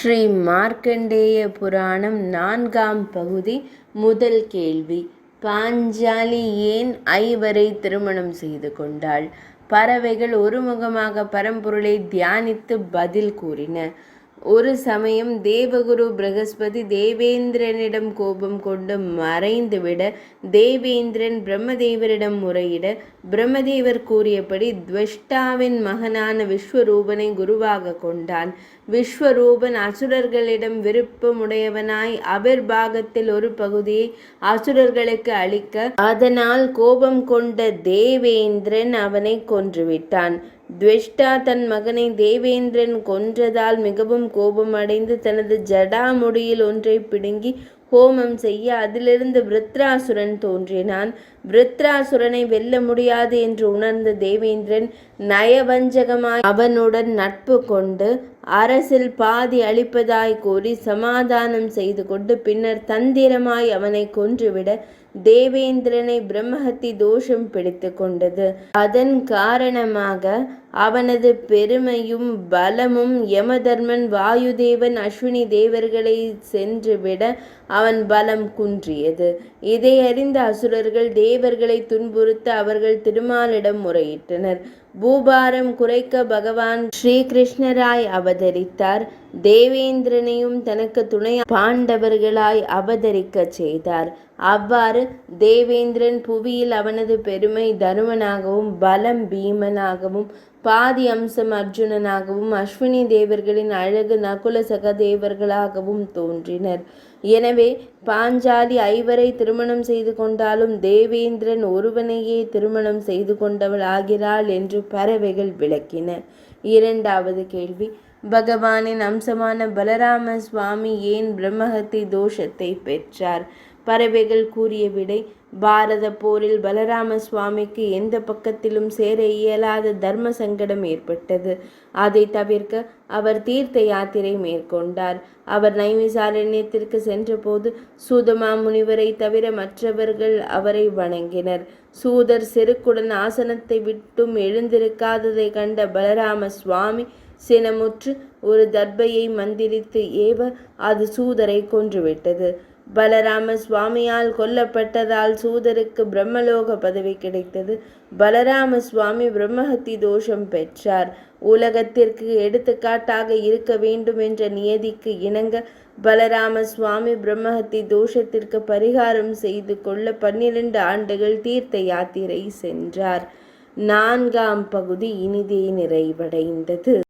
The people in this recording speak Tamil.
ஸ்ரீ மார்க்கண்டேய புராணம் 4ஆம் பகுதி. முதல் கேள்வி. பாஞ்சாலி ஏன் ஐவரை திருமணம் செய்து கொண்டாள்? பறவைகள் ஒருமுகமாக பரம்பொருளை தியானித்து பதில் கூறின. ஒரு சமயம் தேவகுரு பிரகஸ்பதி தேவேந்திரனிடம் கோபம் கொண்டு மறைந்துவிட தேவேந்திரன் பிரம்மதேவரிடம் முறையிட பிரம்மதேவர் கூறியபடி துவஷ்டாவின் மகனான விஸ்வரூபனை குருவாக கொண்டான். விஸ்வரூபன் அசுரர்களிடம் விருப்பமுடையவனாய் அபிர்பாகத்தில் ஒரு பகுதியை அசுரர்களுக்கு அளிக்க அதனால் கோபம் கொண்ட தேவேந்திரன் அவனை கொன்றுவிட்டான். துவஷ்டா தன் மகனை தேவேந்திரன் கொன்றதால் மிகவும் கோபமடைந்து தனது ஜடாமுடியில் ஒன்றை பிடுங்கி ஹோமம் செய்ய அதிலிருந்து விருத்ராசுரன் தோன்றினான். விருத்ராசுரனை வெல்ல முடியாது என்று உணர்ந்த தேவேந்திரன் நயவஞ்சகமாய் அவனுடன் நட்பு கொண்டு அரசில் பாதி அளிப்பதாய் கூறி சமாதானம் செய்து கொண்டு பின்னர் தந்திரமாய் அவனை கொன்றுவிட தேவேந்திரனை பிரம்மஹத்தி தோஷம் பிடித்து கொண்டது. அதன் காரணமாக அவனது பெருமையும் பலமும் யமதர்மன் வாயுதேவன் அஸ்வினி தேவர்களை சென்றுவிட அவன் பலம் குன்றியது. இதை அறிந்த அசுரர்கள் தேவர்களை துன்புறுத்த அவர்கள் திருமாலிடம் முறையிட்டனர். பூபாரம் குறைக்க பகவான் ஸ்ரீகிருஷ்ணராய் அவதரித்தார். தேவேந்திரனையும் தனக்கு துணை பாண்டவர்களாய் அவதரிக்க செய்தார். அவ்வாறு தேவேந்திரன் புவியில் அவனது பெருமை தருமனாகவும் பலம் பீமனாகவும் பாதி அம்சம் அர்ஜுனனாகவும் அஸ்வினி தேவர்களின் அழகு நகுல சகதேவர்களாகவும் தோன்றினர். எனவே பாஞ்சாலி ஐவரை திருமணம் செய்து கொண்டாலும் தேவேந்திரன் ஒருவனையே திருமணம் செய்து கொண்டவள் ஆகிறாள் என்று பறவைகள் விளக்கின. இரண்டாவது கேள்வி. பகவானின் அம்சமான பலராம சுவாமி ஏன் பிரம்மஹத்தி தோஷத்தை பெற்றார்? பறவைகள் கூறிய விடை. பாரத போரில் பலராம சுவாமிக்கு எந்த பக்கத்திலும் சேர இயலாத தர்ம சங்கடம் ஏற்பட்டது. அதை தவிர்க்க அவர் தீர்த்த யாத்திரை மேற்கொண்டார். அவர் நைமிசாரண்யத்திற்கு சென்றபோது சூதமா முனிவரை தவிர மற்றவர்கள் அவரை வணங்கினர். சூதர் செருக்குடன் ஆசனத்தை விட்டும் எழுந்திருக்காததை கண்ட பலராம சுவாமி சினமுற்று ஒரு தர்பையை மந்திரித்து ஏவ அது சூதரை கொன்றுவிட்டது. பலராம சுவாமியால் கொல்லப்பட்டதால் சூதருக்கு பிரம்மலோக பதவி கிடைத்தது. பலராம சுவாமி பிரம்மஹத்தி தோஷம் பெற்றார். உலகத்திற்கு எடுத்துக்காட்டாக இருக்க வேண்டும் என்ற நியதிக்கு இணங்க பலராம சுவாமி பிரம்மஹத்தி தோஷத்திற்கு பரிகாரம் செய்து கொள்ள 12 ஆண்டுகள் தீர்த்த யாத்திரை சென்றார். 4ஆம் பகுதி இனிதே நிறைவடைந்தது.